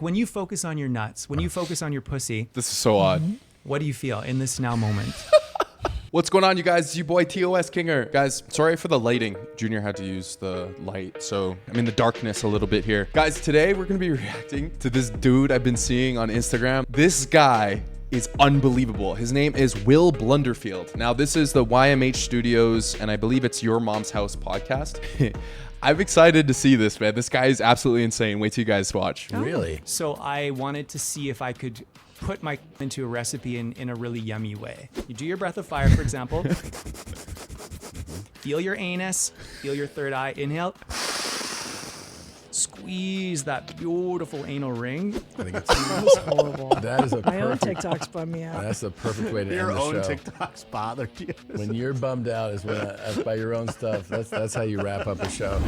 When you focus on your nuts, when you focus on your pussy, This is so odd. what do you feel in this now moment? What's going on, you guys? It's your boy TOSKinger. Guys, sorry for the lighting. Junior had to use the light, so I'm in the darkness a little bit here. Guys, today we're gonna be reacting to this dude I've been seeing on Instagram. This guy is unbelievable. His name is Will Blunderfield. Now, this is the YMH Studios, and I believe it's Your Mom's House podcast. I'm excited to see this, man. This guy is absolutely insane. Wait till you guys watch. Really? So I wanted to see if I could put my into a recipe in a really yummy way. You do your breath of fire, for example. Feel your anus, feel your third eye. Inhale. Squeeze that beautiful anal ring. I think it's That's horrible. that is a My own perfect. TikToks bum me out. That's the perfect way to Your end the own show. TikToks bothered you. When you're bummed out is when by your own stuff. That's how you wrap up a show.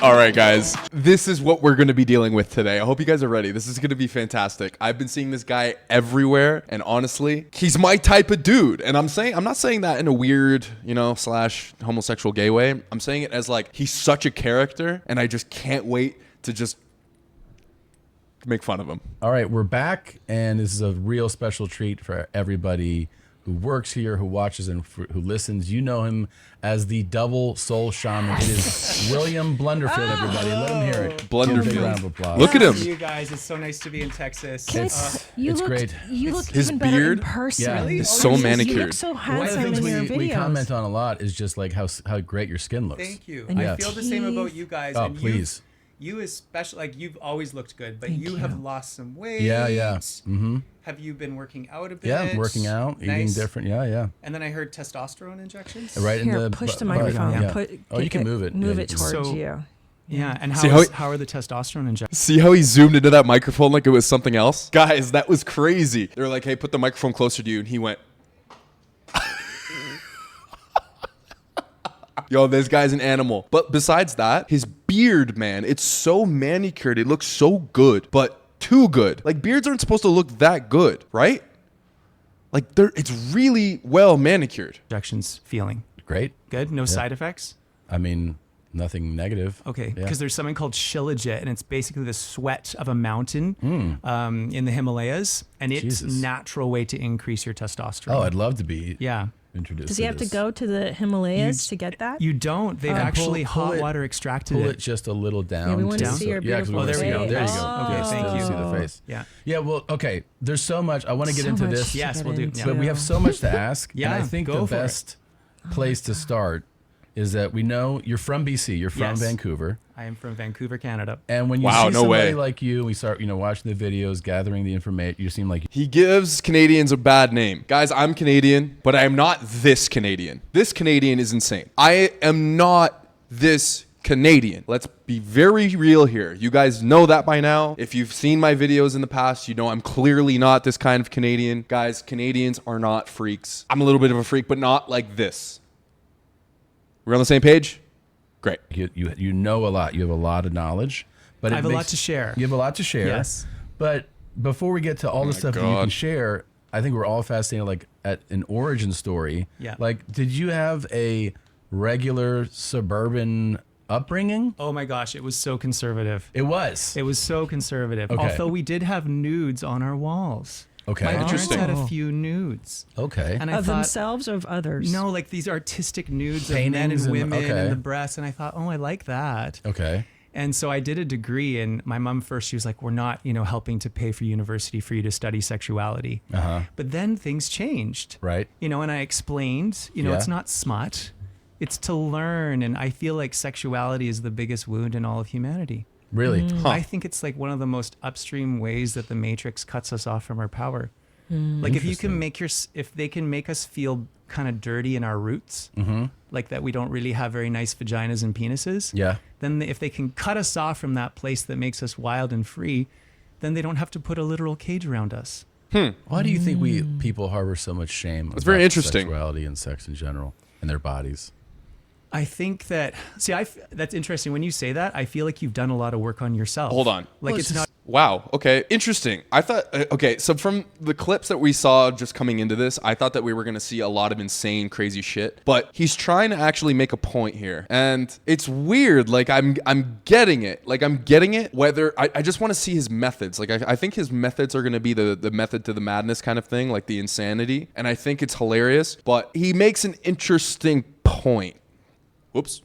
All right, guys. This is what we're going to be dealing with today. I hope you guys are ready. This is going to be fantastic. I've been seeing this guy everywhere, and honestly, he's my type of dude. And I'm not saying that in a weird, / homosexual gay way. I'm saying it as like he's such a character, and I just can't wait to just make fun of him. All right, we're back, and this is a real special treat for everybody who works here, who watches, and who listens. You know him as the double soul shaman. It is William Blunderfield, everybody. Let him hear it. Blunderfield. Give him a round of applause. Look at him. You guys, it's so nice to be in Texas. It's great. You look His even better beard, in person. yeah, Really? is so You manicured. look so One of the handsome things in your we videos. comment on a lot is just like how great your skin looks. Thank you. And I your feel the same about you guys. Oh, and please. You especially, like, you've always looked good, but Thank you you. have lost some weight. Yeah. Mm-hmm. Have you been working out a bit? Yeah, working out, eating Nice. different. Yeah. And then I heard testosterone injections. Right in Here, the push the butt. microphone. Yeah. Put, Oh, you can move it. Move Yeah, it you can- towards So- you. Yeah, and See how are the testosterone injections? See how he zoomed into that microphone like it was something else? Guys, that was crazy. They were like, hey, put the microphone closer to you. And he went, yo, this guy's an animal. But besides that, his beard, man, it's so manicured. It looks so good, but too good. Like, beards aren't supposed to look that good, right? Like, it's really well manicured. Injections feeling Great. good? No side effects? I mean, nothing negative. Okay, Yeah. because there's something called shilajit, and it's basically the sweat of a mountain in the Himalayas, and it's Jesus. natural way to increase your testosterone. Oh, I'd love to be Yeah. introduced. Does he have to this. go to the Himalayas to get that? You don't. They've actually pull hot it- water extracted Pull it. it just a little down. Yeah, we want to too, see your yeah, 'cause we beautiful wanna face. see it. There you go. Oh, Okay, thank so you. See the face. Yeah. Yeah. Well, okay. There's so much. I want to get So into much this. to Yes, get we'll do- into. yeah. But we have so much to ask. Yeah, And I think go the for it. best place to start is that we know you're from BC. You're from Yes. Vancouver. I am from Vancouver, Canada. And when you Wow, see no somebody way. like you, we start, watching the videos, gathering the information. You seem like He gives Canadians a bad name. Guys, I'm Canadian, but I am not this Canadian. This Canadian is insane. I am not this Canadian. Let's be very real here. You guys know that by now. If you've seen my videos in the past, you know I'm clearly not this kind of Canadian. Guys, Canadians are not freaks. I'm a little bit of a freak, but not like this. We're on the same page? Great. you know a lot. You have a lot of knowledge. But I have a lot to share. You have a lot to share. Yes. But before we get to all the my stuff that you can God. share, I think we're all fascinated, like at an origin story. Yeah. Like, did you have a regular suburban upbringing? Oh my gosh, it was so conservative. It was. It was so conservative. Okay. Although we did have nudes on our walls. Okay. My parents Interesting. had a few nudes. Okay. And I Of thought, themselves or of others? no, like these artistic nudes of men Paintings and and- women okay. and the breasts. And I thought, oh, I like that. Okay. And so I did a degree, and my mom first, she was like, we're not, helping to pay for university for you to study sexuality. Uh-huh. But then things changed. Right. And I explained, Yeah. it's not smut, it's to learn. And I feel like sexuality is the biggest wound in all of humanity. Really? I think it's like one of the most upstream ways that the Matrix cuts us off from our power. Like if you can if they can make us feel kind of dirty in our roots, like that we don't really have very nice vaginas and penises, Yeah. then if they can cut us off from that place that makes us wild and free, then they don't have to put a literal cage around us. Why do you think people harbor so much shame? That's very about interesting. Sexuality and sex in general and their bodies. I think that, that's interesting. When you say that, I feel like you've done a lot of work on yourself. Hold on. Like Well, it's not, Wow. Okay. Interesting. I thought, okay. So from the clips that we saw just coming into this, I thought that we were going to see a lot of insane, crazy shit, but he's trying to actually make a point here. And it's weird. Like I'm getting it. Like I'm getting it, whether I just want to see his methods. Like I think his methods are going to be the method to the madness kind of thing, like the insanity. And I think it's hilarious, but he makes an interesting point. Whoops.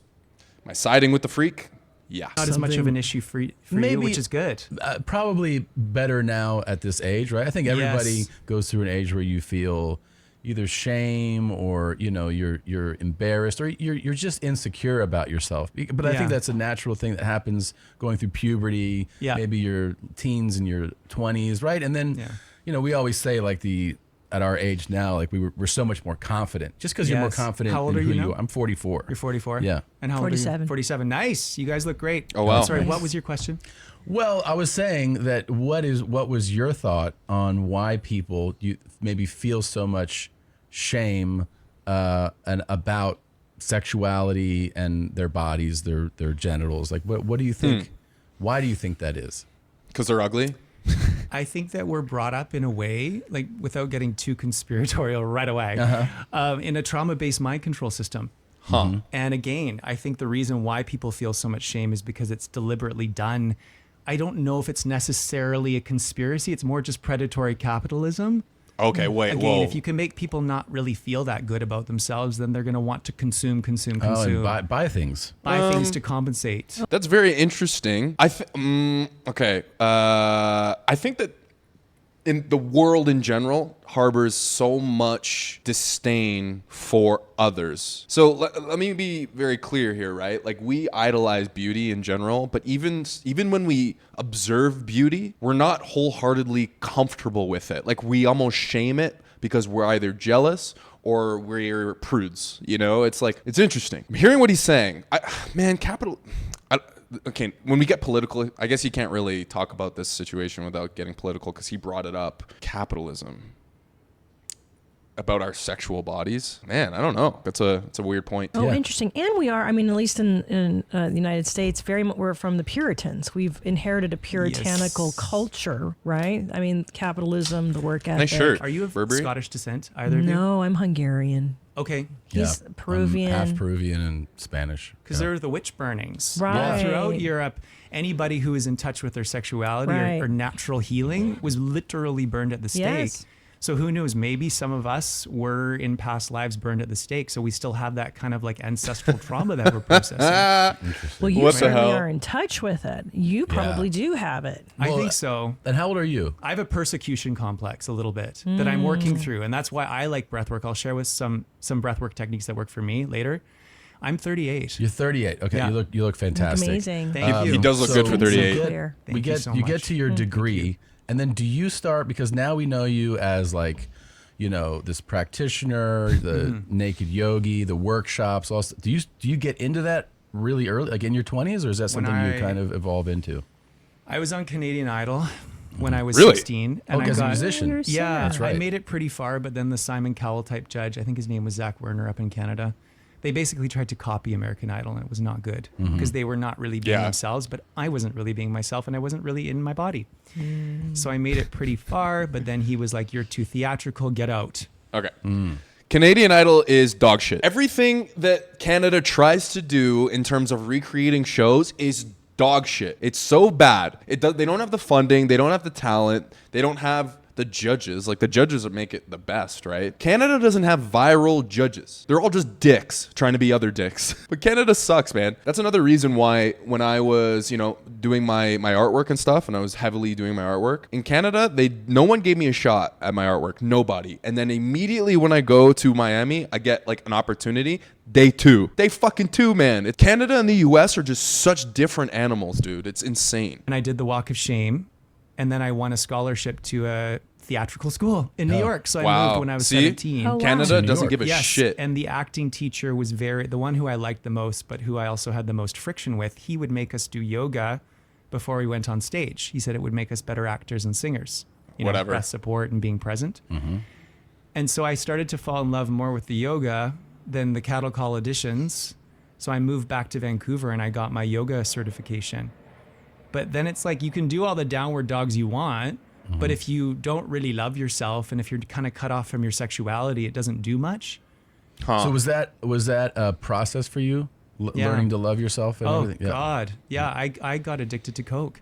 Am I siding with the freak? Yeah. Not as much of an issue for you, which is good. Probably better now at this age, right? I think everybody Yes. goes through an age where you feel either shame or, you know, you're embarrassed or you're just insecure about yourself. But I think that's a natural thing that happens going through puberty, maybe your teens and your 20s, right? And then, you know, we always say like at our age now, like we're so much more confident. Just because you're more confident How old in are who you you now? are. I'm 44. You're 44? Yeah. And how old are 47. you? 47. Nice. You guys look great. Oh, wow. Sorry, Nice. what was your question? Well, I was saying that what was your thought on why people you maybe feel so much shame and about sexuality and their bodies, their genitals? Like what do you think? Why do you think that is? Because they're ugly? I think that we're brought up in a way, like without getting too conspiratorial right away, in a trauma-based mind control system. Huh. And again, I think the reason why people feel so much shame is because it's deliberately done. I don't know if it's necessarily a conspiracy. It's more just predatory capitalism. Okay, wait, Again, whoa. if you can make people not really feel that good about themselves, then they're going to want to consume. Oh, and buy things. Buy things to compensate. That's very interesting. I think that in the world in general harbors so much disdain for others. So let me be very clear here, right? Like we idolize beauty in general, but even when we observe beauty, we're not wholeheartedly comfortable with it. Like we almost shame it because we're either jealous or we're prudes. You know, it's like, it's interesting. I'm hearing what he's saying. Okay, when we get political, I guess you can't really talk about this situation without getting political because he brought it up. Capitalism. About our sexual bodies. Man, I don't know. It's a weird point. Oh, interesting. And we are, I mean, at least in the United States, we're from the Puritans. We've inherited a puritanical culture, right? I mean, capitalism, the work ethic. Nice shirt. Are you of Burberry? Scottish descent, either of you? No, I'm Hungarian. Okay. He's I'm Peruvian. half Peruvian and Spanish. Because there are the witch burnings. Right. Throughout Europe, anybody who was in touch with their sexuality or natural healing was literally burned at the stake. Yes. So who knows? Maybe some of us were in past lives burned at the stake. So we still have that kind of like ancestral trauma that we're processing. Well, you What the certainly hell? are in touch with it. You probably do have it. I think so. And how old are you? I have a persecution complex a little bit that I'm working through. And that's why I like breathwork. I'll share with some breathwork techniques that work for me later. I'm 38. You're 38. Okay, Yeah. you look fantastic. Amazing. Thank you. He does look good for 38. Clear. Thank you so you much. get to your degree, and then do you start, because now we know you as like, you know, this practitioner, the naked yogi, the workshops. Also, do you get into that really early, like in your 20s, or is that something you kind of evolve into? I was on Canadian Idol when I was Really? 16. And as a I got, musician. You're a singer. yeah, That's right. I made it pretty far, but then the Simon Cowell type judge, I think his name was Zach Werner up in Canada, they basically tried to copy American Idol, and it was not good because they were not really being themselves, but I wasn't really being myself, and I wasn't really in my body. So I made it pretty far, but then he was like, "You're too theatrical, get out." Okay. Canadian Idol is dog shit. Everything that Canada tries to do in terms of recreating shows is dog shit. It's so bad. They don't have the funding. They don't have the talent. They don't have the judges. Like the judges that make it the best, right? Canada doesn't have viral judges. They're all just dicks trying to be other dicks. But Canada sucks, man. That's another reason why when I was, doing my artwork and stuff, and I was heavily doing my artwork in Canada, no one gave me a shot at my artwork. Nobody. And then immediately when I go to Miami, I get like an opportunity. Day fucking two, man. Canada and the US are just such different animals, dude. It's insane. And I did the Walk of Shame, and then I won a scholarship to a theatrical school in New York. So I moved when I was 17. Oh, wow. Canada New doesn't York. give a Yes, shit. and the acting teacher was the one who I liked the most, but who I also had the most friction with. He would make us do yoga before we went on stage. He said it would make us better actors and singers. Whatever. Breath support and being present. And so I started to fall in love more with the yoga than the cattle call auditions. So I moved back to Vancouver and I got my yoga certification. But then it's like you can do all the downward dogs you want, but if you don't really love yourself and if you're kind of cut off from your sexuality, it doesn't do much. Huh. So was that a process for you, Yeah. learning to love yourself and Oh everything? Yeah. God, yeah. I got addicted to Coke.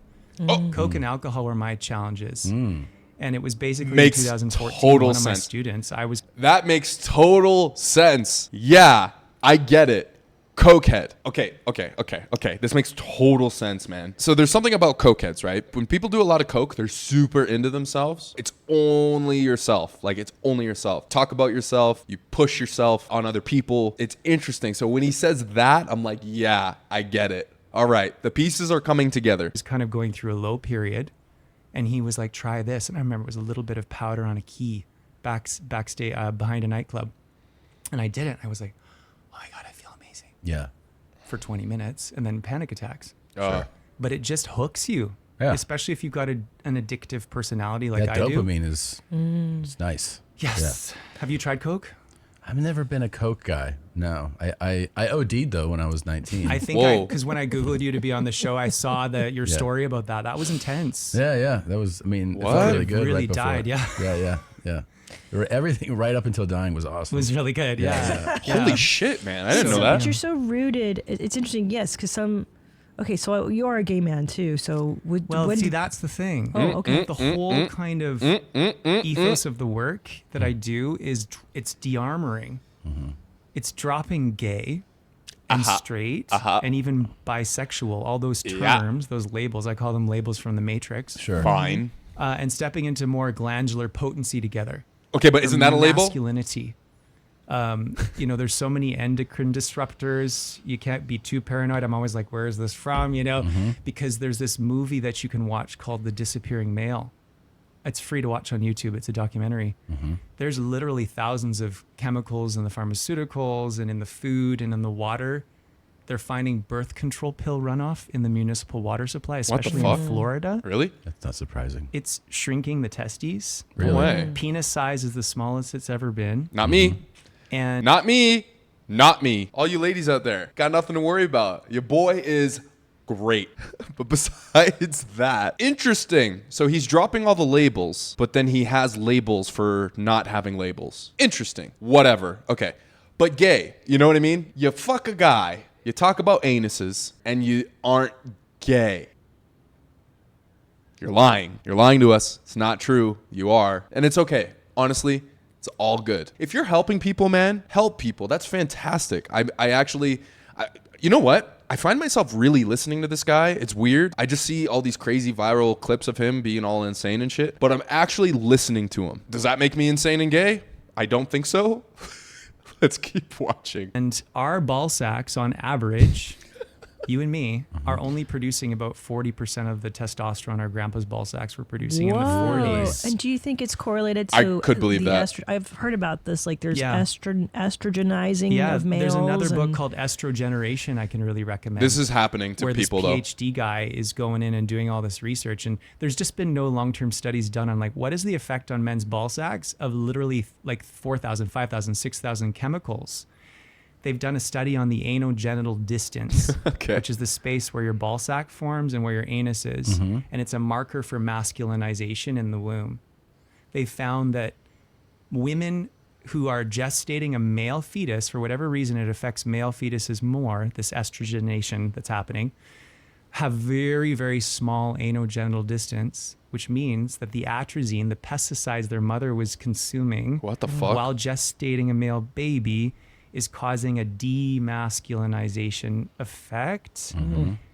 Coke and alcohol were my challenges, and it was basically Makes in 2014. total One of my sense. students, I was That makes total sense. Yeah, I get it. Cokehead. Okay. This makes total sense, man. So there's something about cokeheads, right? When people do a lot of coke, they're super into themselves. It's only yourself. Like, it's only yourself. Talk about yourself. You push yourself on other people. It's interesting. So when he says that, I'm like, yeah, I get it. All right. The pieces are coming together. kind of going through a low period, and he was like, "Try this." And I remember it was a little bit of powder on a key backstage behind a nightclub, and I did it. I was like, "Oh my God, I feel amazing." Yeah. For 20 minutes, and then panic attacks. Sure. But it just hooks you, Yeah. especially if you've got an addictive personality like That I do. dopamine is it's nice. Yes. Have you tried Coke? I've never been a Coke guy. No, I OD'd though when I was 19. I think Whoa. because when I Googled you to be on the show, I saw your Yeah. story about that. That was intense. yeah. That was. I mean, it What? felt really good. Really right before. died, yeah. Yeah. Everything right up until dying was It awesome. was really good. Yeah. Holy shit, man. I didn't know But that. you're so rooted. It's interesting, yes, because okay, so you are a gay man too. So Well, when see, that's the thing. Oh, okay. The whole kind of ethos of the work that I do is it's de-armoring. It's dropping gay and straight and even bisexual, all those terms, those labels. I call them labels from the Matrix. Sure. Fine. And stepping into more glandular potency together. Okay, but isn't that a label? Masculinity. There's so many endocrine disruptors. You can't be too paranoid. I'm always like, where is this from? Because there's this movie that you can watch called The Disappearing Male. It's free to watch on YouTube. It's a documentary. There's literally thousands of chemicals in the pharmaceuticals and in the food and in the water. They're finding birth control pill runoff in the municipal water supply, What the especially fuck? in Florida. Really? That's not surprising. It's shrinking the testes. Really? No way. Penis size is the smallest it's ever been. Not me. And Not me. Not me. All you ladies out there, got nothing to worry about. Your boy is great. But besides that, interesting. So he's dropping all the labels, but then he has labels for not having labels. Interesting. Whatever. Okay. But gay, you know what I mean? You fuck a guy, you talk about anuses, and you aren't gay. You're lying. You're lying to us. It's not true. You are. And it's okay. Honestly, it's all good. If you're helping people, man, help people. That's fantastic. I actually, you know what? I find myself really listening to this guy. It's weird. I just see all these crazy viral clips of him being all insane and shit, but I'm actually listening to him. Does that make me insane and gay? I don't think so. Let's keep watching. And our ball sacks, on average, you and me, are only producing about 40% of the testosterone our grandpa's ball sacks were producing in the Whoa. 40s. And do you think it's correlated I to could believe the that. I've heard about this. Like there's Yeah. estrogenizing Yeah, of males. there's another book and- called Estrogeneration I can really recommend. This is happening to where people, this though. PhD guy is going in and doing all this research, and there's just been no long-term studies done on like what is the effect on men's ball sacks of literally like 4,000, 5,000, 6,000 chemicals. They've done a study on the anogenital distance, Okay. which is the space where your ball sack forms and where your anus is, and it's a marker for masculinization in the womb. They found that women who are gestating a male fetus, for whatever reason it affects male fetuses more, this estrogenation that's happening, have very, very small anogenital distance, which means that the atrazine, the pesticides their mother was consuming What the fuck? while gestating a male baby, is causing a demasculinization effect.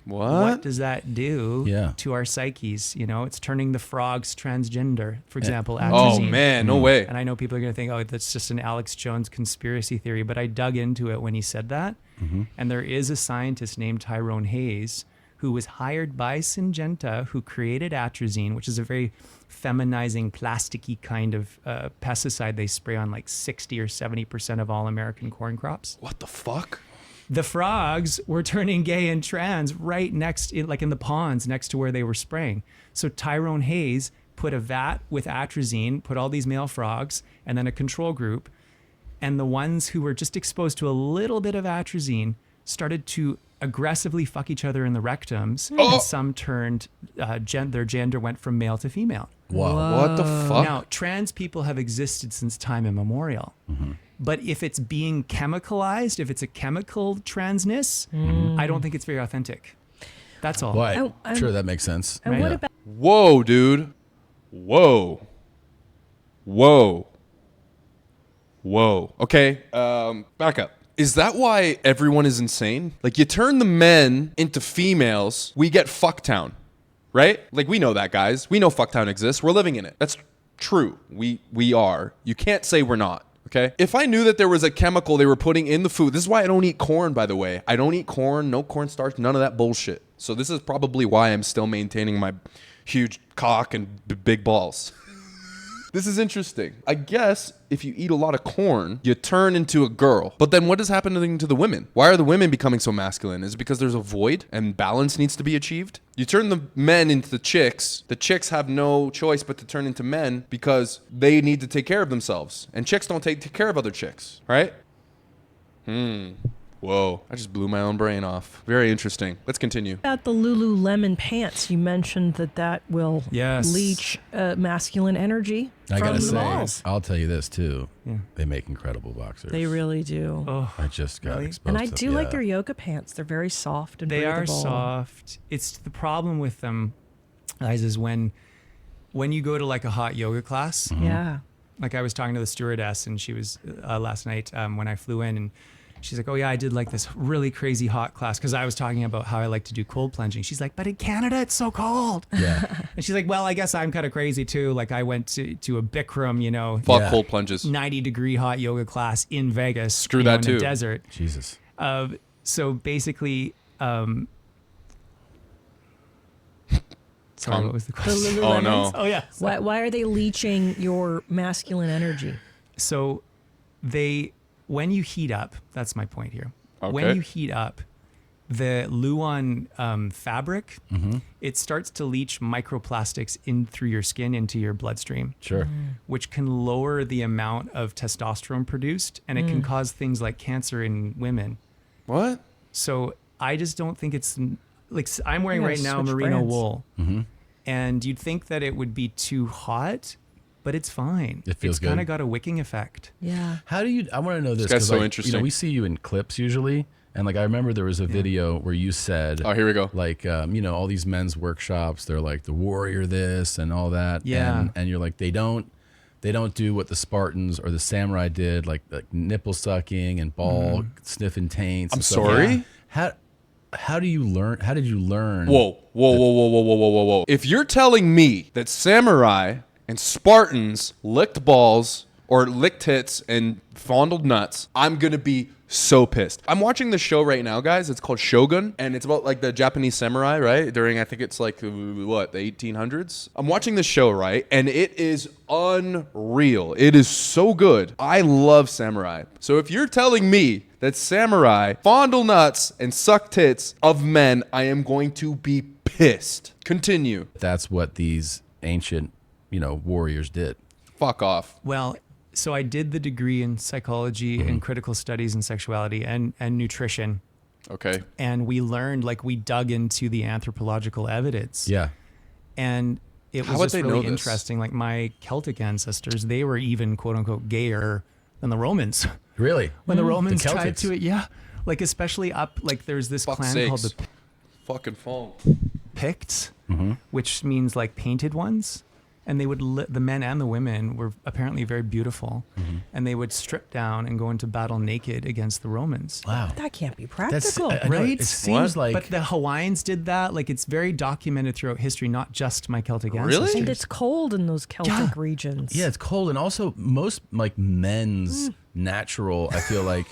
What does that do Yeah. to our psyches? It's turning the frogs transgender, for example, Oh, atrazine. man. No way. And I know people are going to think, oh, that's just an Alex Jones conspiracy theory, but I dug into it when he said that. And there is a scientist named Tyrone Hayes who was hired by Syngenta, who created atrazine, which is a very feminizing, plasticky kind of pesticide they spray on like 60 or 70% of all American corn crops. What the fuck? The frogs were turning gay and trans right next, in the ponds next to where they were spraying. So Tyrone Hayes put a vat with atrazine, put all these male frogs, and then a control group. And the ones who were just exposed to a little bit of atrazine started to aggressively fuck each other in the rectums, and some turned their gender went from male to female. Wow. What the fuck? Now, trans people have existed since time immemorial. But if it's being chemicalized, if it's a chemical transness, I don't think it's very authentic. That's all. Well, sure, that makes sense. And what about Whoa, dude. Whoa. Okay, back up. Is that why everyone is insane? Like, you turn the men into females, we get Fucktown, right? Like, we know that, guys. We know Fucktown exists. We're living in it. That's true. We are. You can't say we're not, okay? If I knew that there was a chemical they were putting in the food, this is why I don't eat corn, by the way. I don't eat corn, no cornstarch, none of that bullshit. So this is probably why I'm still maintaining my huge cock and big balls. This is interesting. I guess if you eat a lot of corn, you turn into a girl. But then what is happening to the women? Why are the women becoming so masculine? Is it because there's a void and balance needs to be achieved? You turn the men into the chicks. The chicks have no choice but to turn into men because they need to take care of themselves. And chicks don't take care of other chicks, right? Whoa, I just blew my own brain off. Very interesting. Let's continue. about the Lululemon pants? You mentioned that will leach masculine energy I from gotta the say, balls. I'll tell you this too. Yeah. They make incredible boxers. They really do. Oh, I just got Really? exposed And I to do like their yoga pants. They're very soft and they are breathable. soft. It's the problem with them, guys, is when you go to like a hot yoga class. Yeah. Like I was talking to the stewardess, and she was last night when I flew in, and she's like, "Oh yeah, I did like this really crazy hot class," because I was talking about how I like to do cold plunging. She's like, "But in Canada, it's so cold." Yeah. And she's like, "Well, I guess I'm kind of crazy too. Like I went to a Bikram, Fuck Yeah. cold plunges. 90-degree hot yoga class in Vegas. Screw you know, that in too. the desert." Jesus. So basically, sorry, what was the The question? Lululemons. Oh, no. Oh yeah. Why are they leaching your masculine energy? So when you heat up, that's my point here. Okay. When you heat up, the Luon fabric, it starts to leach microplastics in through your skin into your bloodstream, Sure. which can lower the amount of testosterone produced, and it can cause things like cancer in women. What? So I just don't think it's like I'm wearing Yeah, right now switch merino brands. wool, and you'd think that it would be too hot, but it's fine. It feels it's kind good. of got a wicking effect. Yeah. How do you? I want to know this. guy's 'cause, so like, interesting. we see you in clips usually, and like I remember there was a video where you said, Oh, here we go. like all these men's workshops, they're like the warrior this and all that. Yeah. And you're like they don't do what the Spartans or the samurai did, like nipple sucking and ball sniffing taints. I'm and stuff. sorry? How do you learn? How did you learn? Whoa. If you're telling me that samurai and Spartans licked balls or licked tits and fondled nuts, I'm going to be so pissed. I'm watching the show right now, guys. It's called Shogun, and it's about like the Japanese samurai, right? During, I think it's like, the 1800s? I'm watching the show, right? And it is unreal. It is so good. I love samurai. So if you're telling me that samurai fondle nuts and suck tits of men, I am going to be pissed. Continue. That's what these ancient, warriors did. Fuck off. Well, so I did the degree in psychology and critical studies and sexuality and nutrition. Okay. And we learned, like, we dug into the anthropological evidence. Yeah. And it How was would just they know really this? interesting. Like, my Celtic ancestors, they were even, quote unquote, gayer than the Romans. Really? When the Romans The tried Celtics. to it, yeah. Like, especially up, like, there's this Fuck's clan called sakes. the Fucking phone. Picts, which means, like, painted ones. And they would, the men and the women were apparently very beautiful. And they would strip down and go into battle naked against the Romans. Wow. That can't be That's practical. I know, right? It seems like But the Hawaiians did that. Like, it's very documented throughout history, not just my Celtic Really? ancestors. And it's cold in those Celtic Yeah. regions. yeah, it's cold, and also most like men's natural. I feel like,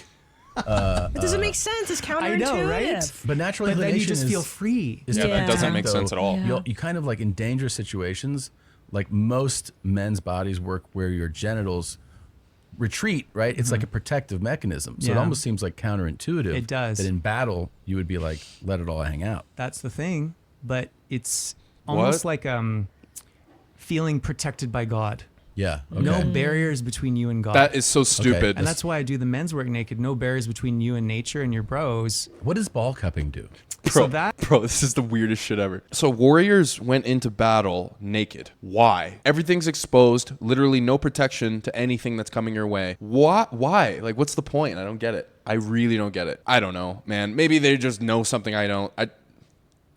It doesn't make sense. It's counterintuitive. I know, right? but natural But then you inclination just is, feel free. is Yeah, to that doesn't attack, make though. sense at all. Yeah. You kind of like in dangerous situations, like most men's bodies work where your genitals retreat, right? It's like a protective mechanism. So it Yeah. almost seems like counterintuitive. It does. That in battle, you would be like, let it all hang out. That's the thing. But it's almost What? like feeling protected by God. Yeah. Okay. No barriers between you and God. That is so stupid. and that's why I do the men's work naked. No barriers between you and nature and your bros. What does ball cupping do? Bro, this is the weirdest shit ever. So warriors went into battle naked. Why? Everything's exposed. Literally no protection to anything that's coming your way. What? Why? Like, what's the point? I don't get it. I really don't get it. I don't know, man. Maybe they just know something I don't.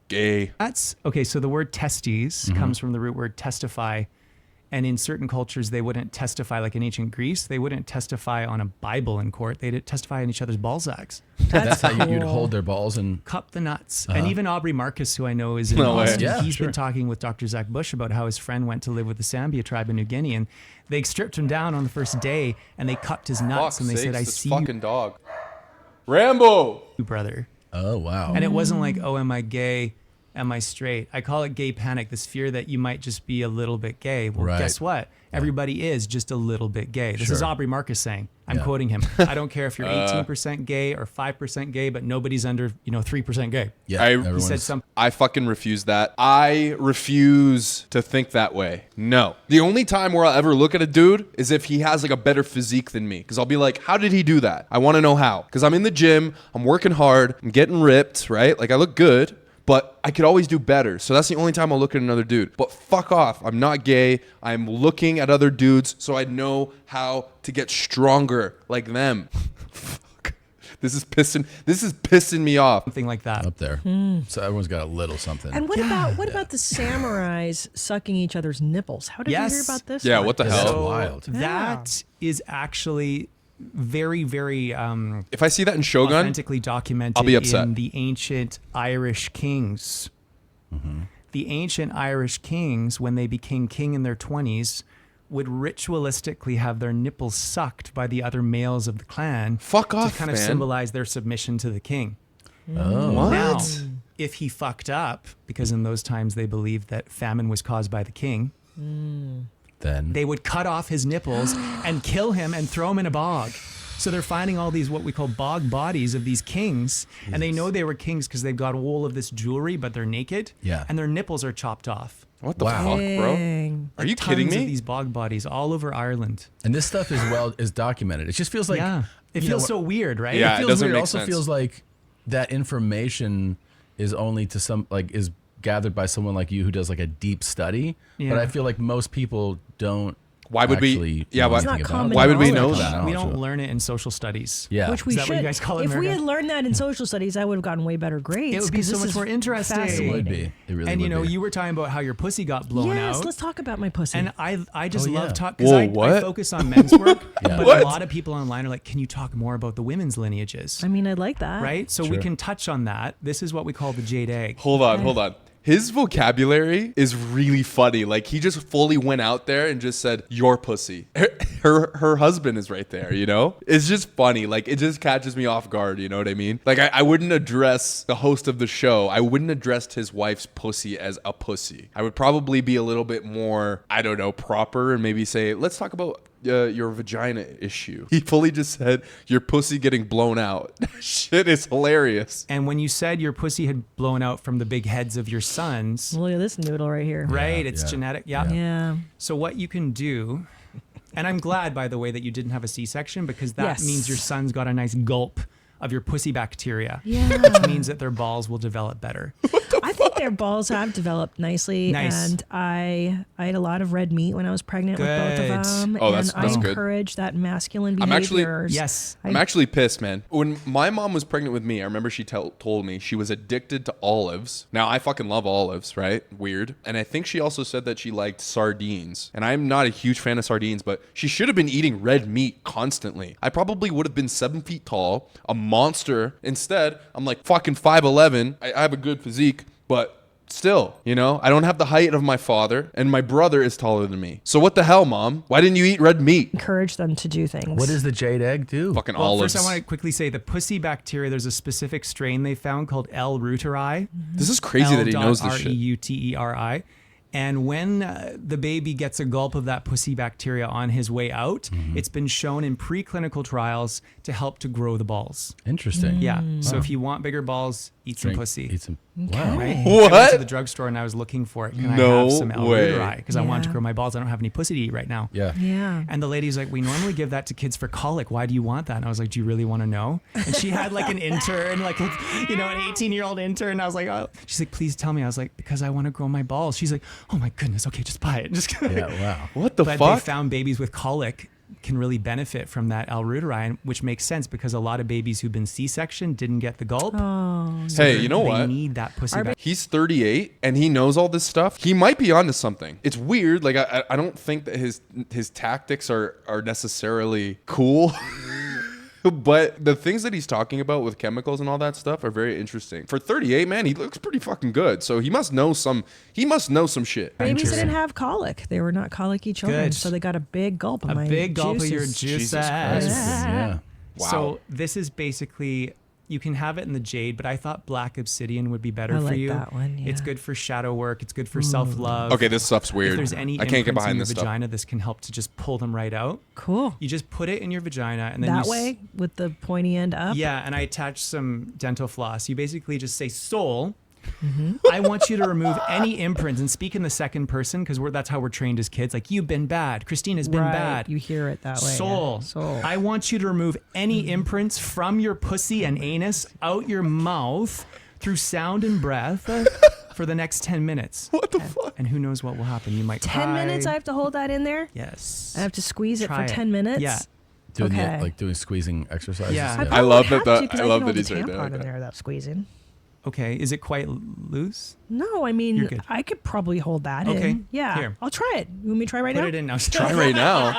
Gay. That's okay. So the word testes comes from the root word testify. And in certain cultures, they wouldn't testify, like in ancient Greece, they wouldn't testify on a Bible in court. They'd testify on each other's ball sacks. That's how you'd hold their balls and cup the nuts. And even Aubrey Marcus, who I know is in No way. Austin, Yeah, he's sure. been talking with Dr. Zach Bush about how his friend went to live with the Sambia tribe in New Guinea, and they stripped him down on the first day, and they cupped his nuts, and they said, "I see fucking dog. Rambo. you, brother." oh wow. And it wasn't like, "Oh, am I gay? Am I straight?" I call it gay panic, this fear that you might just be a little bit gay. Well, Right. guess what? Everybody is just a little bit gay. This is Sure. Aubrey Marcus saying. I'm Yeah. quoting him. I don't care if you're 18% gay or 5% gay, but nobody's under, 3% gay. Yeah. I- He He everyone's- said something. I fucking refuse that. I refuse to think that way. No. The only time where I'll ever look at a dude is if he has like a better physique than me. Because I'll be like, how did he do that? I want to know how. Because I'm in the gym, I'm working hard, I'm getting ripped, right? Like I look good, but I could always do better. So that's the only time I'll look at another dude. But fuck off. I'm not gay. I'm looking at other dudes so I know how to get stronger like them. Fuck. This is pissing me off. Something like that. up there. So everyone's got a little something. And what about the samurais sucking each other's nipples? How did you hear Yes. about this? Yeah, one? what the That's hell? wild. That is actually very, very If I see that in Shogun, authentically documented I'll be upset. in the ancient Irish kings. The ancient Irish kings, when they became king in their 20s, would ritualistically have their nipples sucked by the other males of the clan fuck off, to kind of man. symbolize their submission to the king. Oh. What? Now, if he fucked up, because in those times they believed that famine was caused by the king, Then they would cut off his nipples and kill him and throw him in a bog. So they're finding all these what we call bog bodies of these kings, and they know they were kings because they've got all of this jewelry, but they're naked, Yeah. and their nipples are chopped off. What the Wow. fuck, bro? Dang. Are you kidding Tons me? of these bog bodies all over Ireland. and this stuff is documented. It just feels like Yeah, it you feels know, so weird, right? Yeah. It it feels doesn't weird. It make also sense. feels like that information is only to some is gathered by someone like you who does like a deep study. But Yeah. I feel like most people don't. Why would we- actually yeah, know why- anything It's not about common it. Why would we knowledge. know Common that? knowledge We don't of it. learn it in social studies. Yeah. Which we Is that should. what you guys call it in If we had America? learned that in social studies, I would have gotten way better grades. It would be 'cause so this much is more interesting. fascinating. It would be. It really And would be. you were talking about how your pussy got blown Yes, out. let's talk about my pussy. And I just Oh, love yeah. talk because Whoa, I what? focus on men's work, Yeah. but What? a lot of people online are like, "Can you talk more about the women's lineages?" I mean, I'd like that. Right? So we Sure. can touch on that. This is what we call the jade egg. Hold on. His vocabulary is really funny. Like he just fully went out there and just said, "Your pussy." Her husband is right there, you know? It's just funny. Like it just catches me off guard, you know what I mean? Like I wouldn't address the host of the show. I wouldn't address his wife's pussy as a pussy. I would probably be a little bit more, I don't know, proper and maybe say, "Let's talk about your vagina issue." He fully just said, "Your pussy getting blown out." Shit is hilarious. And when you said your pussy had blown out from the big heads of your sons, Look at this noodle right here. right? It's yeah. genetic. Yeah. Yeah. So what you can do, and I'm glad, by the way, that you didn't have a C-section because that Yes. means your son's got a nice gulp of your pussy bacteria. Yeah. Which means that their balls will develop better. I think their balls have developed nicely, Nice. and I ate a lot of red meat when I was pregnant with both Good. of them. Oh, and that's I good. encourage that masculine I'm actually- behaviors. Yes. I'm actually pissed, man. When my mom was pregnant with me, I remember she told me she was addicted to olives. Now, I fucking love olives, right? Weird. And I think she also said that she liked sardines. And I'm not a huge fan of sardines, but she should have been eating red meat constantly. I probably would have been 7 feet tall, a monster. Instead, I'm like fucking 5'11". I have a good physique, but still, you know, I don't have the height of my father, and my brother is taller than me. So what the hell, Mom? Why didn't you eat red meat? Encourage them to do things. What does the jade egg do? Fucking Well, olives. first I want to quickly say the pussy bacteria, there's a specific strain they found called L. reuteri. This is crazy that he knows this shit. Reuteri. And when the baby gets a gulp of that pussy bacteria on his way out, it's been shown in preclinical trials to help to grow the balls. Interesting. Yeah. So if you want bigger balls, eat some pussy. Eat some. Okay. Wow. Right? What? I went to the drugstore and I was looking for it. Can I No have some way. L-reuteri? Because I wanted to Yeah. grow my balls. I don't have any pussy to eat right now. Yeah. Yeah. And the lady's like, we normally give that to kids for colic. Why do you want that? And I was like, do you really want to know? And she had like an intern, like, an 18-year-old intern. And I was like, oh. She's like, please tell me. I was like, because I want to grow my balls. She's like, oh my goodness. Okay, just buy it. Just Yeah. Wow. What the But fuck? they found babies with colic can really benefit from that L-reuteri, which makes sense because a lot of babies who've been C-section didn't get the gulp. Oh. Hey, you know They what? need that pussy back. He's 38 and he knows all this stuff. He might be onto something. It's weird. Like I don't think that his tactics are necessarily cool. But the things that he's talking about with chemicals and all that stuff are very interesting. For 38, man, he looks pretty fucking good. So he must know some shit. Babies didn't have colic. They were not colicky children, Good. so they got a big gulp of A my big gulp of your juices. juices. Christ. Yeah. Wow. So this is basically, you can have it in the jade, but I thought black obsidian would be better I for like you. that one, It's yeah. good for shadow work. It's good for self-love. Okay, this stuff's If weird. there's any I can't get imprints in behind your this stuff. vagina, this can help to just pull them right out. Cool. You just put it in your vagina and then That you way, with the pointy end up. Yeah, and I attach some dental floss. You basically just say, soul, Mm-hmm. I want you to remove any imprints and speak in the second person because that's how we're trained as kids. Like, you've been bad. Christina's been Right. bad. You hear it that way. yeah. Soul. Soul. I want you to remove any imprints from your pussy and anus out your mouth through sound and breath for the next 10 minutes. What the fuck? And who knows what will happen? You might 10 cry. minutes, I have to hold that in there? Yes. I have to squeeze it Try for it. 10 minutes? Yeah. Doing Okay. doing squeezing exercises. Yeah. I probably love have that to, the- 'cause I can love hold that he's the right there tampon like in that. there without squeezing. Okay. Is it quite loose? No, I You're mean, good. I could probably hold that Okay. in. Yeah. Here. I'll try it. You want me to try right Put now? it in now. Try right now.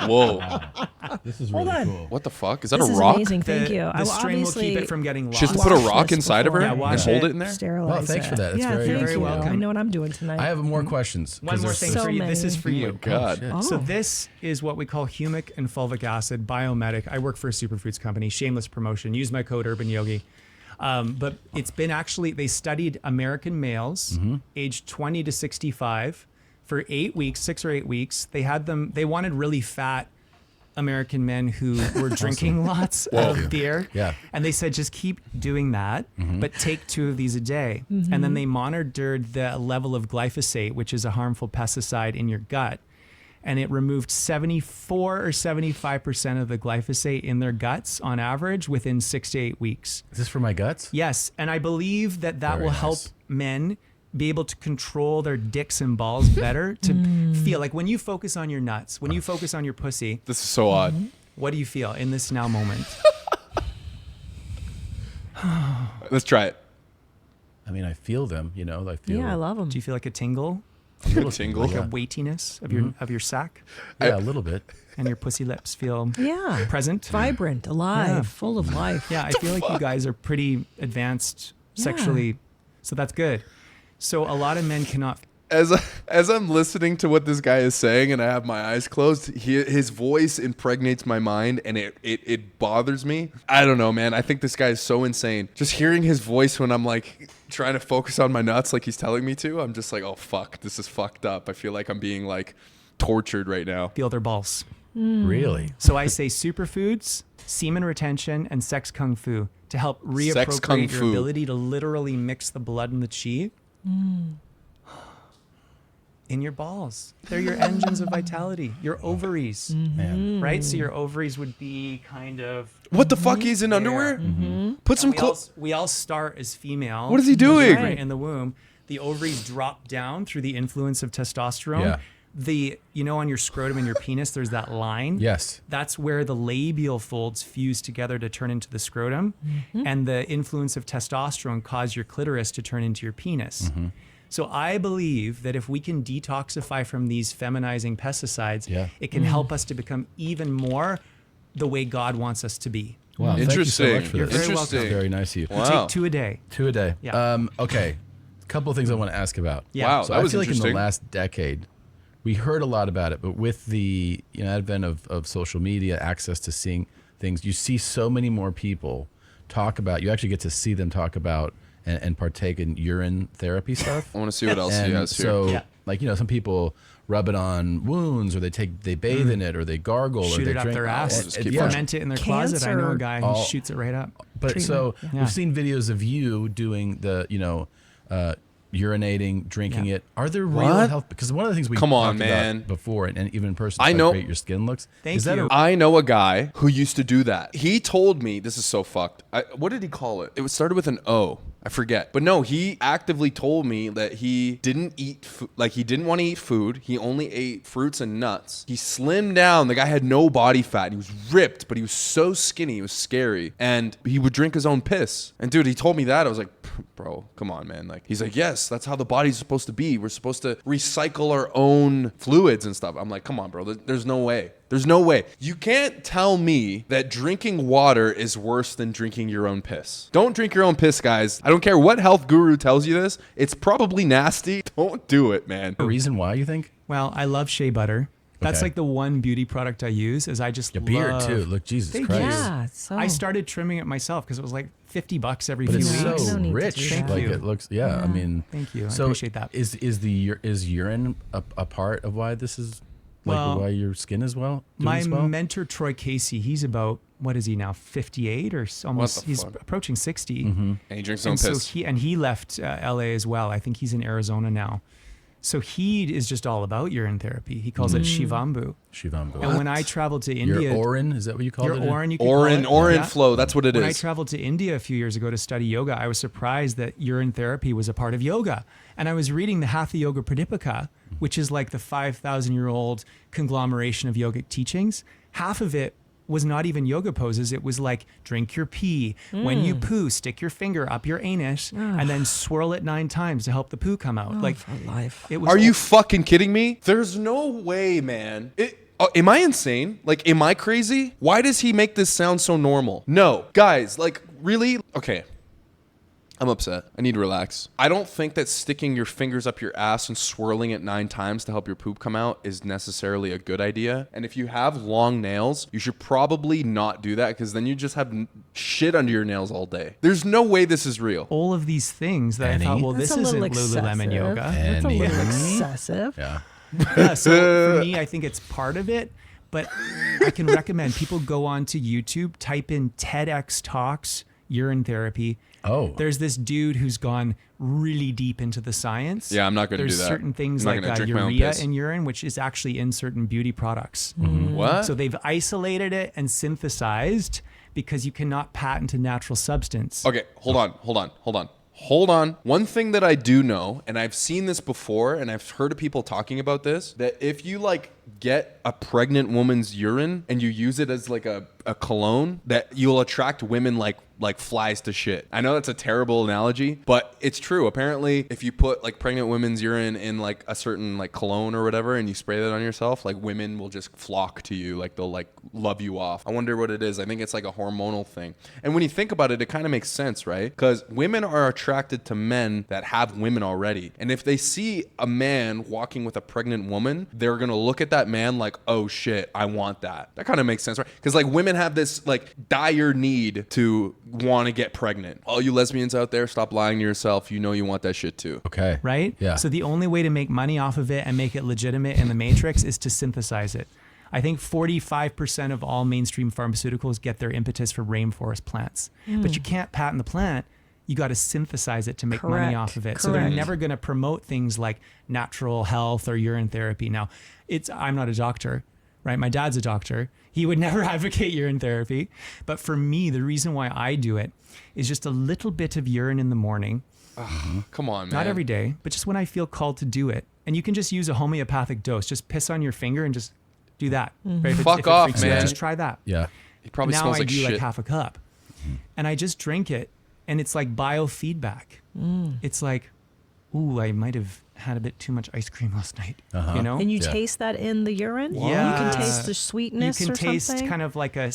Whoa. This is Hold really on. cool. What the fuck? Is that This a is rock? amazing. Thank you. I The will string will obviously keep it from getting lost. She has to put a wash rock this inside of her before I and wash hold it. it in there? sterilize Well, thanks it. for that. That's yeah, very thank You're very you. welcome. I know what I'm doing tonight. I have more questions. One 'cause more there's thing so for you. This many. is for Oh my you. God. shit. Oh. So this is what we call humic and fulvic acid biomedic. I work for a superfoods company. Shameless promotion. Use my code Urban Yogi. But it's been actually, they studied American males aged 20 to 65 for 8 weeks, 6 or 8 weeks. They wanted really fat American men who were drinking lots of beer. Yeah. And they said, just keep doing that, but take 2 of these a day. And then they monitored the level of glyphosate, which is a harmful pesticide in your gut. And it removed 74 or 75% of the glyphosate in their guts on average within 6 to 8 weeks. Is this for my guts? Yes. And I believe that Very will help nice. men be able to control their dicks and balls better to feel like when you focus on your nuts, when you focus on your pussy, This is so odd. what do you feel in this now moment? Let's try it. I mean, I feel them. I feel. yeah, I love them. Do you feel like a tingle, a little tingle. like Yeah. a weightiness of your sack, Yeah, a little bit. and your pussy lips feel Yeah. present? Vibrant, alive, Yeah. full of life. Yeah, I feel like you guys are pretty advanced sexually, so that's good. So a lot of men cannot. As I'm listening to what this guy is saying and I have my eyes closed, his voice impregnates my mind and it bothers me. I don't know, man. I think this guy is so insane. Just hearing his voice when I'm like trying to focus on my nuts like he's telling me to, I'm just like, oh fuck, this is fucked up. I feel like I'm being like tortured right now. Feel their balls. Really? So I say superfoods, semen retention, and sex kung fu to help kung reappropriate your fu. ability to literally mix the blood and the chi in your balls. They're your engines of vitality, your ovaries, Man. right? So your ovaries would be kind of. What the fuck? He's in underwear? Put some clothes. We all start as female. What is he doing? Right in the womb. The ovaries drop down through the influence of testosterone. Yeah. On your scrotum and your penis, there's that line. Yes. That's where the labial folds fuse together to turn into the scrotum. And the influence of testosterone cause your clitoris to turn into your penis. So I believe that if we can detoxify from these feminizing pesticides, it can help us to become even more the way God wants us to be. Wow. Thank you so Interesting. much for You're this. very Interesting. welcome. Very nice of you. Wow. Take 2 a day. 2 a day. Yeah. Okay. A couple of things I want to ask about. Yeah. Wow, So that I was feel like in interesting. the last decade, we heard a lot about it, but with the advent of social media, access to seeing things, you see so many more people talk about. You actually get to see them talk about and partake in urine therapy stuff. I want to see what else he And has here. so Yeah. Like, you know, some people rub it on wounds, or they bathe in it, or they gargle, Shoot or they it up drink. their ass. just keep Ferment it in their closet. I know a guy who shoots it right up. But Treatment. so Yeah. we've seen videos of you doing the, you know, urinating, drinking Yeah. it. Are there real What? health? Because one of the things we Come on, talked man. about before, and even in person, I how know- great your skin looks. Thank Is that you. I know a guy who used to do that. He told me, this is so fucked. What did he call it? It was started with an O. I forget. But no, he actively told me that he didn't eat, he didn't want to eat food. He only ate fruits and nuts. He slimmed down. The guy had no body fat. He was ripped, but he was so skinny. It was scary. And he would drink his own piss. And dude, he told me that. I was like, bro, come on, man. Like, he's like, yes, that's how the body's supposed to be. We're supposed to recycle our own fluids and stuff. I'm like, come on, bro. There's no way. There's no way. You can't tell me that drinking water is worse than drinking your own piss. Don't drink your own piss, guys. I don't care what health guru tells you this. It's probably nasty. Don't do it, man. a reason why you think? Well, I love shea butter. That's Okay. like the one beauty product I use. Is I just Your beard love, too. Look, Jesus Thank Christ. you. Yeah. So I started trimming it myself because it was like $50 every But few it's weeks. so No need to rich. do that. Like Thank you. it looks. Yeah, I mean. Thank you. I So appreciate that. Is urine a part of why this is like Well, why your skin is doing My as well? mentor Troy Casey, he's about, what is he now, 58 or almost? the He's fuck? approaching 60. And he drinks his own And so piss. he left LA as well. I think he's in Arizona now. So he is just all about urine therapy. He calls it Shivambu. Shivambu. And when I traveled to Your India, orin, is that what you call your it? orin, you can call it. Orin Yeah. flow. That's what it When I is. traveled to India a few years ago to study yoga, I was surprised that urine therapy was a part of yoga. And I was reading the Hatha Yoga Pradipika, which is like the 5,000-year-old conglomeration of yogic teachings. Half of it was not even yoga poses. It was like, drink your pee. When you poo, stick your finger up your anus and then swirl it 9 times to help the poo come out. Like, for life. it was Are you fucking kidding me? There's no way, man. Am I insane? Like, am I crazy? Why does he make this sound so normal? No. Guys, like, really? Okay. I'm upset. I need to relax. I don't think that sticking your fingers up your ass and swirling it 9 times to help your poop come out is necessarily a good idea. And if you have long nails, you should probably not do that, because then you just have shit under your nails all day. There's no way this is real. all of these things that Annie? I thought, well, That's this a little isn't Lululemon excessive. yoga. That's a little Annie. excessive. Yeah. Yeah, so for me, I think it's part of it, but I can recommend people go on to YouTube, type in TEDx Talks urine therapy. Oh. There's this dude who's gone really deep into the science. Yeah, I'm not gonna do There's that. certain things I'm not like gonna drink my own urea piss. in urine, which is actually in certain beauty products. What? So they've isolated it and synthesized because you cannot patent a natural substance. Okay, hold on. One thing that I do know, and I've seen this before, and I've heard of people talking about this, that if you like get a pregnant woman's urine and you use it as like a cologne, that you'll attract women like flies to shit. I know that's a terrible analogy, but it's true. Apparently, if you put like pregnant women's urine in like a certain like cologne or whatever, and you spray that on yourself, like women will just flock to you. Like they'll like love you off. I wonder what it is. I think it's like a hormonal thing. And when you think about it, it kind of makes sense, right? Because women are attracted to men that have women already. And if they see a man walking with a pregnant woman, they're going to look at that man like, oh shit, I want that. That kind of makes sense, right? Because like women have this like dire need to want to get pregnant. All you lesbians out there, stop lying to yourself. You know you want that shit too. Okay. Right? Yeah. So the only way to make money off of it and make it legitimate in the matrix is to synthesize it. I think 45% of all mainstream pharmaceuticals get their impetus from rainforest plants. But you can't patent the plant. You got to synthesize it to make money Correct. off of it. So they're Correct. never going to promote things like natural health or urine therapy. Now, I'm not a doctor, right? My dad's a doctor. He would never advocate urine therapy. But for me, the reason why I do it is just a little bit of urine in the morning. Come on, man. Not every day, but just when I feel called to do it. And you can just use a homeopathic dose. Just piss on your finger and just do that. Right? Fuck if it off, freaks you out, man. Just try that. Yeah. He probably Now smells I like do shit. like half a cup. And I just drink it. And it's like biofeedback. It's like, ooh, I might have had a bit too much ice cream last night. You know? And you Yeah. taste that in the urine? Yeah. You can taste the sweetness You can or taste something? kind of like I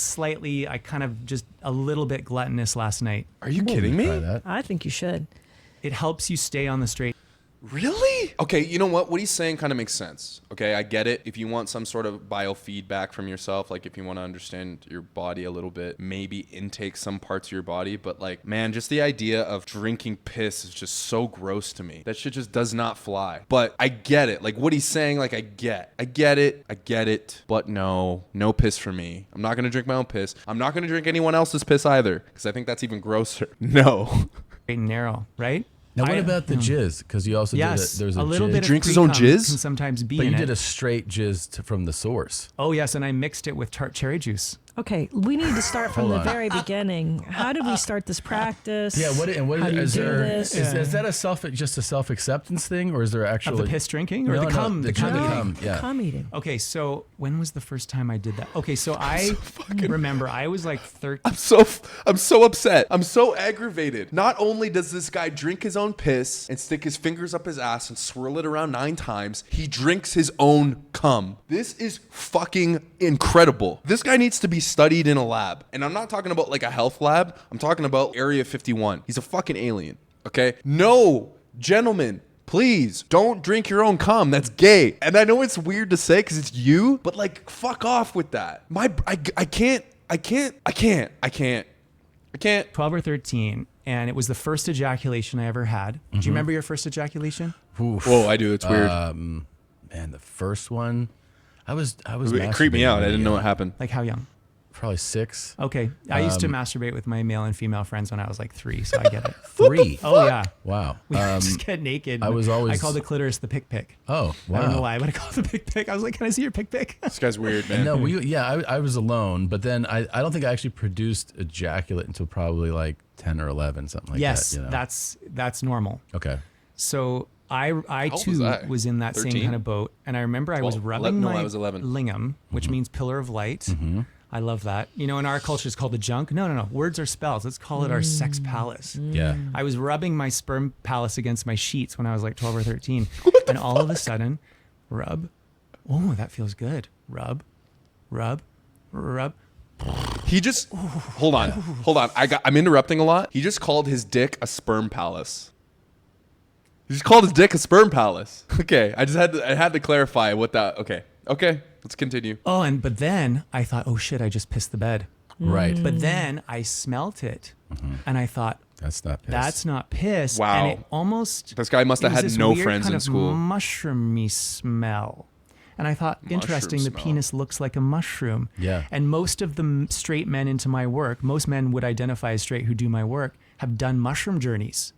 kind of just a little bit gluttonous last night. Are you kidding me? Try that. I think you should. It helps you stay on the straight. Really? Okay, you know what? What he's saying kind of makes sense. Okay, I get it. If you want some sort of biofeedback from yourself, like if you want to understand your body a little bit, maybe intake some parts of your body. But like, man, just the idea of drinking piss is just so gross to me. That shit just does not fly. But I get it. Like what he's saying, like I get it. But no piss for me. I'm not going to drink my own piss. I'm not going to drink anyone else's piss either, because I think that's even grosser. No. Straight and narrow, right? Now, what about the jizz? Because you also Yes, did there's a a little jizz. bit of drinks his own pre-cum jizz? can sometimes be But in you it. did a straight jizz from the source. Oh yes, and I mixed it with tart cherry juice. Okay, we need to start from Hold the on. very beginning. How did we start this practice? Yeah, what How do you is do there? this? Is that just a self acceptance thing, or is there Of actually the piss drinking or No, the no, cum? the The cum cum. eating. Yeah. Cum eating. Okay, so when was the first time I did that? Okay, so I remember I was like 13. I'm so upset. I'm so aggravated. Not only does this guy drink his own piss and stick his fingers up his ass and swirl it around 9 times, he drinks his own cum. This is fucking incredible. This guy needs to be studied in a lab. And I'm not talking about like a health lab. I'm talking about Area 51. He's a fucking alien. Okay? No, gentlemen. Please don't drink your own cum. That's gay. And I know it's weird to say because it's you, but like, fuck off with that. I can't. 12 or 13, and it was the first ejaculation I ever had. Do you remember your first ejaculation? Oof. Whoa, I do. It's weird. Man, the first one, I was. It creeped me out. I didn't know what happened. Like how young? Probably 6. Okay, I used to masturbate with my male and female friends when I was like 3, so I get it. 3. Oh yeah, Wow. we just get naked. I was always- I called the clitoris the pick pick. Oh, wow. I don't know why, but I called it the pick pick. I was like, "Can I see your pick pick?" This guy's weird, man. No, I was alone, but then I don't think I actually produced ejaculate until probably like 10 or 11, something like Yes, that. You know? that's normal. Okay. So I old too was I? was in that 13? same kind of boat, and I remember I was 12? rubbing No, my I was 11. lingam, which means pillar of light. I love that. You know, in our culture, it's called the junk. No. Words are spells. Let's call it our sex palace. Yeah. I was rubbing my sperm palace against my sheets when I was like 12 or 13. And all of a sudden, rub. Oh, that feels good. Rub. He just hold on. I'm interrupting a lot. He just called his dick a sperm palace. He just called his dick a sperm palace. Okay, I had to clarify what that. Okay, let's continue. Oh, but then I thought, oh shit, I just pissed the bed. Right. But then I smelt it, and I thought, That's not piss. that's not piss. Wow. And it almost. This guy must have it was had this no weird friends kind in of school. Mushroomy smell. And I thought, interesting, the smell. penis looks like a mushroom. Yeah. And most of the straight men into my work, most men would identify as straight who do my work, have done mushroom journeys.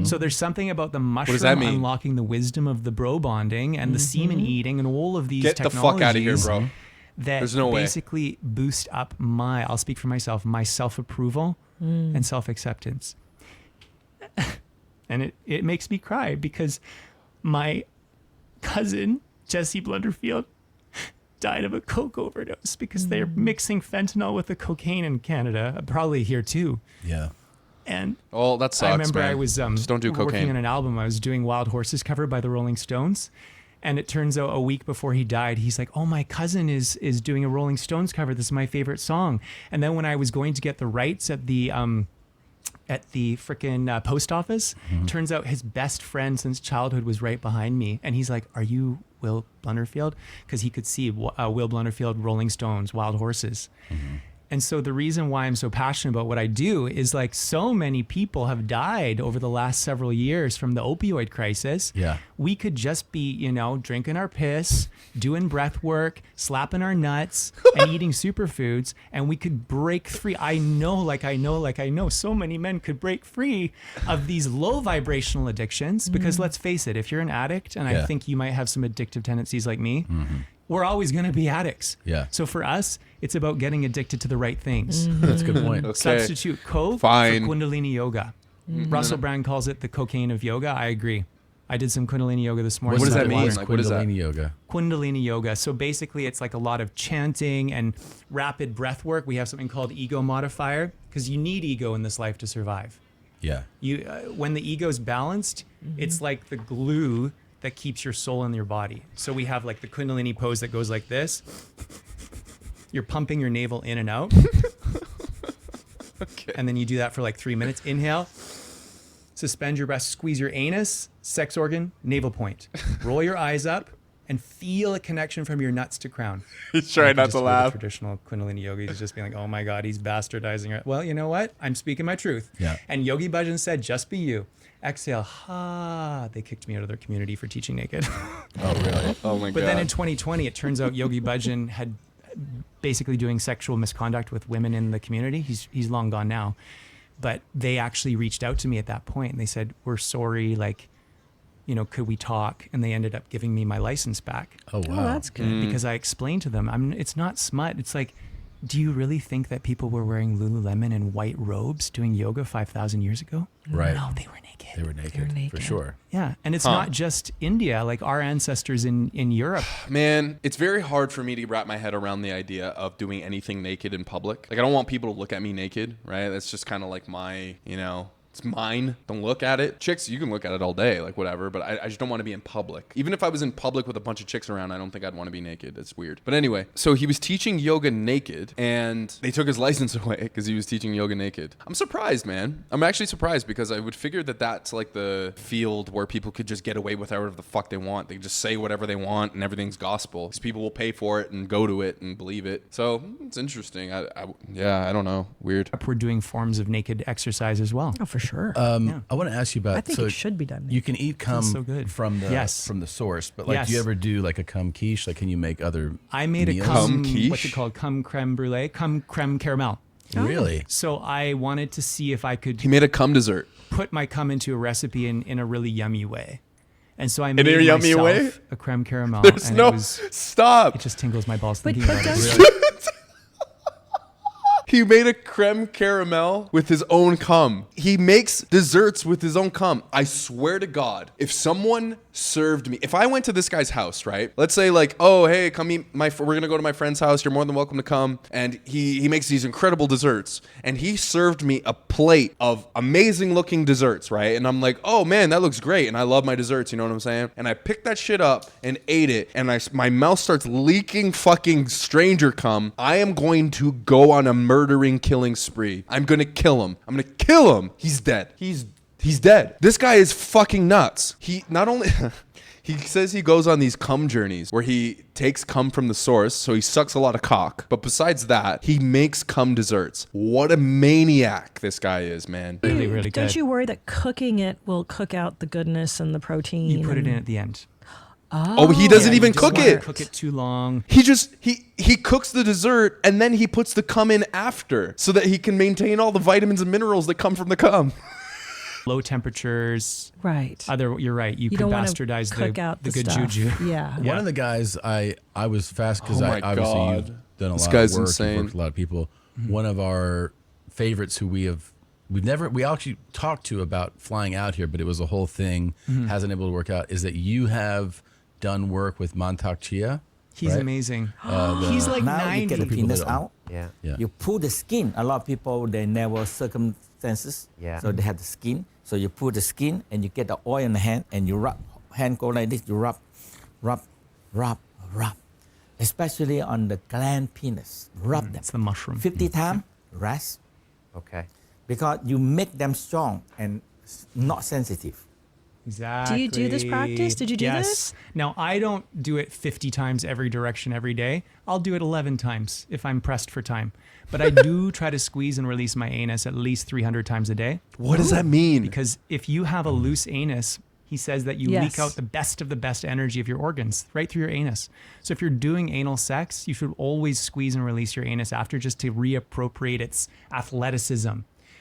So there's something about the mushroom that mean? unlocking the wisdom of the bro bonding and the semen eating and all of these Get the technologies. fuck out of here, bro. That There's no way. basically boost up I'll speak for myself, my self-approval and self-acceptance. And it makes me cry because my cousin, Jesse Blunderfield, died of a coke overdose because they're mixing fentanyl with the cocaine in Canada, probably here too. Yeah. And Oh, that sucks, I remember man. I was just don't do working cocaine. on an album. I was doing Wild Horses cover by the Rolling Stones. And it turns out a week before he died, he's like, oh, my cousin is doing a Rolling Stones cover. This is my favorite song. And then when I was going to get the rights at the frickin' post office, turns out his best friend since childhood was right behind me. And he's like, are you Will Blunderfield? Because he could see Will Blunderfield, Rolling Stones, Wild Horses. And so the reason why I'm so passionate about what I do is like so many people have died over the last several years from the opioid crisis. Yeah. We could just be, drinking our piss, doing breath work, slapping our nuts and eating superfoods, and we could break free. I know so many men could break free of these low vibrational addictions because let's face it, if you're an addict, and I think you might have some addictive tendencies like me, we're always going to be addicts. Yeah. So for us, it's about getting addicted to the right things. That's a good point. Okay. Substitute coke Fine. for Kundalini yoga. Russell Brand calls it the cocaine of yoga. I agree. I did some Kundalini yoga this morning. What does that mean? What's Like, what is that? Kundalini yoga? Kundalini yoga. So basically, it's like a lot of chanting and rapid breath work. We have something called ego modifier because you need ego in this life to survive. Yeah. You, when the ego's balanced, it's like the glue that keeps your soul in your body. So we have like the Kundalini pose that goes like this. You're pumping your navel in and out. Okay. And then you do that for like 3 minutes. Inhale. suspend your breath, squeeze your anus, sex organ, navel point. Roll your eyes up and feel a connection from your nuts to crown. He's trying not to laugh. Traditional Kundalini yogi is just being like, oh my God, he's bastardizing it. Well, you know what? I'm speaking my truth. Yeah. And Yogi Bhajan said, just be you. Exhale, ha. They kicked me out of their community for teaching naked. Oh, really? Oh my God. But then in 2020, it turns out Yogi Bhajan had basically doing sexual misconduct with women in the community. He's long gone now. But they actually reached out to me at that point and they said, we're sorry, like, you know, could we talk? And they ended up giving me my license back. Oh, wow. Oh, that's good. Because I explained to them, it's not smut. It's like, do you really think that people were wearing Lululemon and white robes doing yoga 5,000 years ago? Right. No, they were naked. They were naked, for sure. Yeah. And it's not just India, like our ancestors in Europe. Man, it's very hard for me to wrap my head around the idea of doing anything naked in public. Like, I don't want people to look at me naked, right? That's just kind of like my, you know, it's mine. Don't look at it. Chicks, you can look at it all day, like whatever, but I just don't want to be in public. Even if I was in public with a bunch of chicks around, I don't think I'd want to be naked. It's weird. But anyway, so he was teaching yoga naked and they took his license away because he was teaching yoga naked. I'm surprised, man. I'm actually surprised because I would figure that that's like the field where people could just get away with whatever the fuck they want. They just say whatever they want and everything's gospel because people will pay for it and go to it and believe it. So it's interesting. I don't know. Weird. We're doing forms of naked exercise as well. Oh, for sure. I want to ask you about. I think it should be done. You can eat cum so good. from the source, but like, do you ever do like a cum quiche? Like, can you make other? I made meals? a cum quiche? what's it called? Cum creme brulee, cum creme caramel. Really? So I wanted to see if I could He made a cum dessert. put my cum into a recipe in a really yummy way. And so I In made a yummy myself way? a creme caramel. There's and no it stop. just tingles my balls But thinking about don't it. you- He made a creme caramel with his own cum. He makes desserts with his own cum. I swear to God, if someone served me, if I went to this guy's house, right? Let's say like, oh, hey, come eat we're going to go to my friend's house. You're more than welcome to come. And he makes these incredible desserts. And he served me a plate of amazing looking desserts, right? And I'm like, oh man, that looks great. And I love my desserts. You know what I'm saying? And I picked that shit up and ate it. And my mouth starts leaking fucking stranger cum. I am going to go on a murdering, killing spree. I'm going to kill him. I'm going to kill him. He's dead. He's dead. This guy is fucking nuts. He not only... He says he goes on these cum journeys where he takes cum from the source, so he sucks a lot of cock. But besides that, he makes cum desserts. What a maniac this guy is, man. Really, really good. Don't you worry that cooking it will cook out the goodness and the protein? You put it in at the end. Oh, he doesn't even cook it. Cook it too long. He cooks the dessert and then he puts the cum in after so that he can maintain all the vitamins and minerals that come from the cum. Low temperatures. Right. You're right. You can don't want to bastardize cook out the good stuff. juju. Yeah. One of the guys I was fast because Oh my obviously God. you've done a This lot guy's of work, insane. you've worked with a lot of people. One of our favorites who we actually talked to about flying out here, but it was a whole thing, hasn't able to work out, is that you have done work with Mantak Chia. He's right? amazing. He's like Now you 90. get the people penis that don't- out. Yeah. Yeah. You pull the skin. A lot of people, they never circumstances. Yeah. So they have the skin. So you pull the skin and you get the oil in the hand and you rub. Hand go like this. You rub, rub, rub, rub. Especially on the gland penis. Rub them. It's the mushroom. 50 times, rest. Okay. Because you make them strong and not sensitive. Exactly. Do you do this practice? Did you do this? Now, I don't do it 50 times every direction every day. I'll do it 11 times if I'm pressed for time. But I do try to squeeze and release my anus at least 300 times a day. What does that mean? Because if you have a loose anus, he says that you Yes. leak out the best of the best energy of your organs right through your anus. So if you're doing anal sex, you should always squeeze and release your anus after just to reappropriate its athleticism.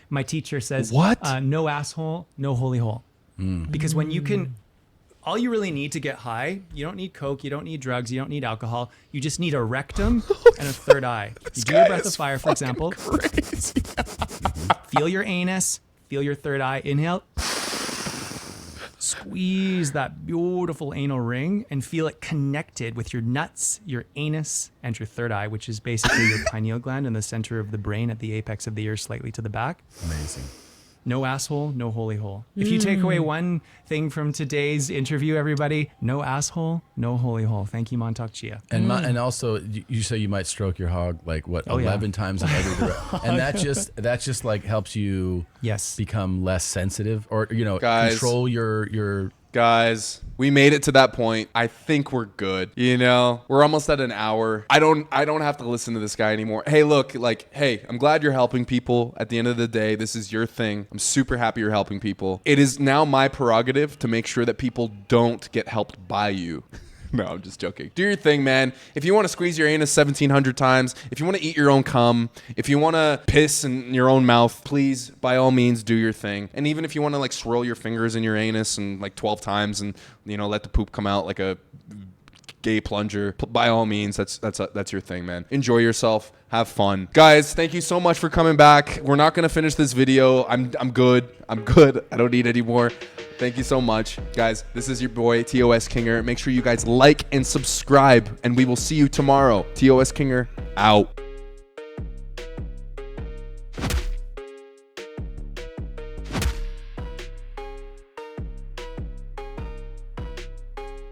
My teacher says, What? No asshole, no holy hole. Because when you can, all you really need to get high, you don't need coke, you don't need drugs, you don't need alcohol. You just need a rectum and a third eye. You do your breath of fire, for example. Crazy. Feel your anus, feel your third eye. Inhale. Squeeze that beautiful anal ring and feel it connected with your nuts, your anus, and your third eye, which is basically your pineal gland in the center of the brain at the apex of the ear, slightly to the back. Amazing. No asshole, no holy hole. If you take away one thing from today's interview, everybody, no asshole, no holy hole. Thank you, Montauk Chia. And and also, you say you might stroke your hog like what 11 times in every direction, and that just like helps you become less sensitive, or Guys. control your. Guys, we made it to that point. I think we're good. We're almost at an hour. I don't have to listen to this guy anymore. Hey, look, hey, I'm glad you're helping people. At the end of the day, this is your thing. I'm super happy you're helping people. It is now my prerogative to make sure that people don't get helped by you. No, I'm just joking. Do your thing, man. If you want to squeeze your anus 1,700 times, if you want to eat your own cum, if you want to piss in your own mouth, please, by all means, do your thing. And even if you want to swirl your fingers in your anus and 12 times and let the poop come out like a gay plunger, by all means, that's your thing, man. Enjoy yourself. Have fun. Guys, thank you so much for coming back. We're not going to finish this video. I'm good. I don't need any more. Thank you so much. Guys, this is your boy, TOSKinger. Make sure you guys like and subscribe, and we will see you tomorrow. TOSKinger out.